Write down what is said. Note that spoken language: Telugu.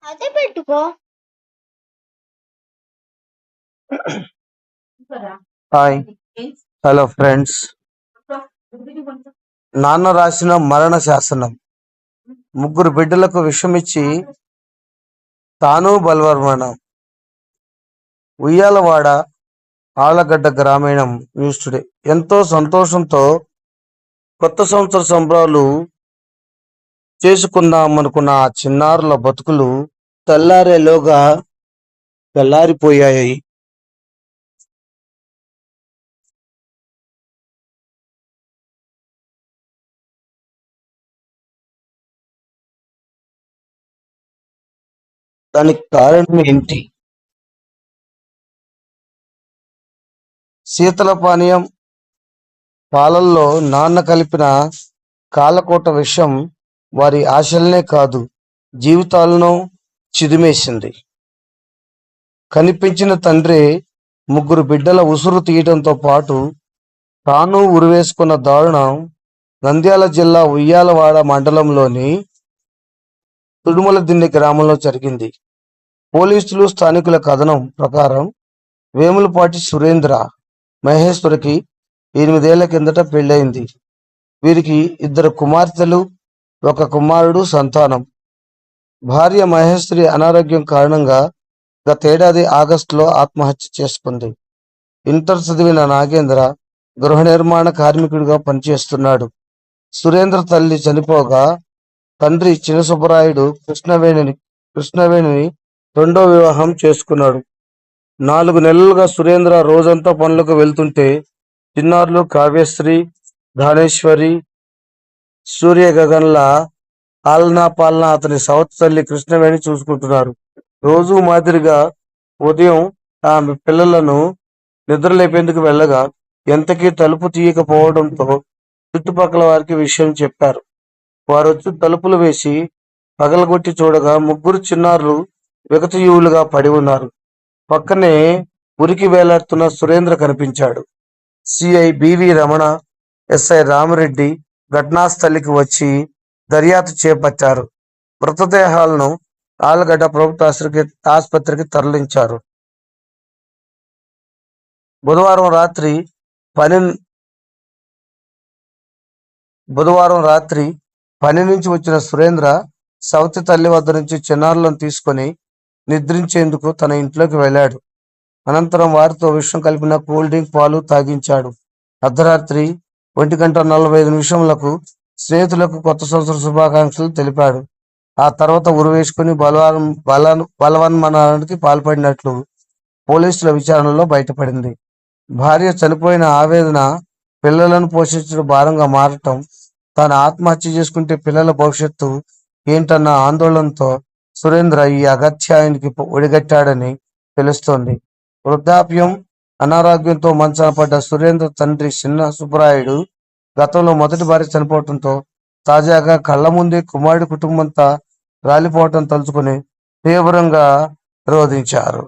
అదే పెట్టుకో. Hi, hello friends. నాన్న రాసిన మరణ శాసనం. ముగ్గురు బిడ్డలకు విషమిచ్చి తాను బలవర్మణం. ఉయ్యాలవాడ ఆళ్లగడ్డ గ్రామీణం న్యూస్ టుడే. ఎంతో సంతోషంతో కొత్త సంవత్సర సంబరాలు చేసుకుందామనుకున్న ఆ చిన్నారుల బతుకులు తెల్లారేలోగా తెల్లారిపోయాయి. దానికి కారణం ఏంటి? శీతల పానీయం పాలల్లో నాన్న కలిపిన కాలకోట విషం వారి ఆశలనే కాదు, జీవితాలను చిదిమేసింది. కనిపించిన తండ్రి ముగ్గురు బిడ్డల ఉసురు తీయడంతో పాటు తాను ఉరివేసుకున్న దారుణం నంద్యాల జిల్లా ఉయ్యాలవాడ మండలంలోని తుడుమల దిన్నె గ్రామంలో జరిగింది. పోలీసులు స్థానికుల కథనం ప్రకారం వేములపాటి సురేంద్ర మహేశ్వరికి 8 ఏళ్ల కిందట పెళ్ళయింది. వీరికి 2 కుమార్తెలు, 1 కుమారుడు సంతానం. భార్య మహేశ్వరి అనారోగ్యం కారణంగా గతేడాది ఆగస్టులో ఆత్మహత్య చేసుకుంది. ఇంటర్ చదివిన నాగేంద్ర గృహ నిర్మాణ కార్మికుడిగా పనిచేస్తున్నాడు. సురేంద్ర తల్లి చనిపోగా తండ్రి చినసుబ్బరాయుడు కృష్ణవేణిని రెండో వివాహం చేసుకున్నాడు. 4 నెలలుగా సురేంద్ర రోజంతా పనులకు వెళ్తుంటే చిన్నారులు కావ్యశ్రీ, ధానేశ్వరి, సూర్యగగన్ల ఆలనా పాలన అతని సవతి తల్లి కృష్ణవేణి చూసుకుంటున్నారు. రోజు మాదిరిగా ఉదయం ఆమె పిల్లలను నిద్రలేపేందుకు వెళ్ళగా ఎంతకీ తలుపు తీయకపోవడంతో చుట్టుపక్కల వారికి విషయం చెప్పారు. వారొచ్చి తలుపులు వేసి పగలగొట్టి చూడగా ముగ్గురు చిన్నారులు విగతజీవులుగా పడి ఉన్నారు. పక్కనే ఉరికి వేలాడుతున్న సురేంద్ర కనిపించాడు. CI BV Ramana, SI Ramareddy ఘటనాస్థలికి వచ్చి దర్యాప్తు చేపట్టారు. మృతదేహాలను ఆళ్లగడ్డ ప్రభుత్వ ఆసుపత్రికి తరలించారు. బుధవారం రాత్రి పని నుంచి వచ్చిన సురేంద్ర సవతి తల్లి వద్ద నుంచి చిన్నారులను తీసుకొని నిద్రించేందుకు తన ఇంట్లోకి వెళ్ళాడు. అనంతరం వారితో విషం కలిపిన కూల్ డ్రింక్, పాలు తాగించాడు. అర్ధరాత్రి 1:45 స్నేహితులకు కొత్త సంవత్సర శుభాకాంక్షలు తెలిపాడు. ఆ తర్వాత ఉరివేసుకుని బలవన్మరణానికి పాల్పడినట్లు పోలీసుల విచారణలో బయటపడింది. భార్య చనిపోయిన ఆవేదన పిల్లలను పోషించడం భారంగా మారటం, తాను ఆత్మహత్య చేసుకుంటే పిల్లల భవిష్యత్తు ఏంటన్న ఆందోళనతో సురేంద్ర ఈ అగత్యానికి ఒడిగట్టాడని తెలుస్తోంది. వృద్ధాప్యం, అనారోగ్యంతో మంచాన పడ్డ సురేంద్ర తండ్రి చిన్న సుబ్బరాయుడు గతంలో మొదటి భార్య చనిపోవడంతో తాజాగా కళ్ల ముందే కుమారుడి కుటుంబంతో రాలిపోవటం తలుచుకుని తీవ్రంగా రోధించారు.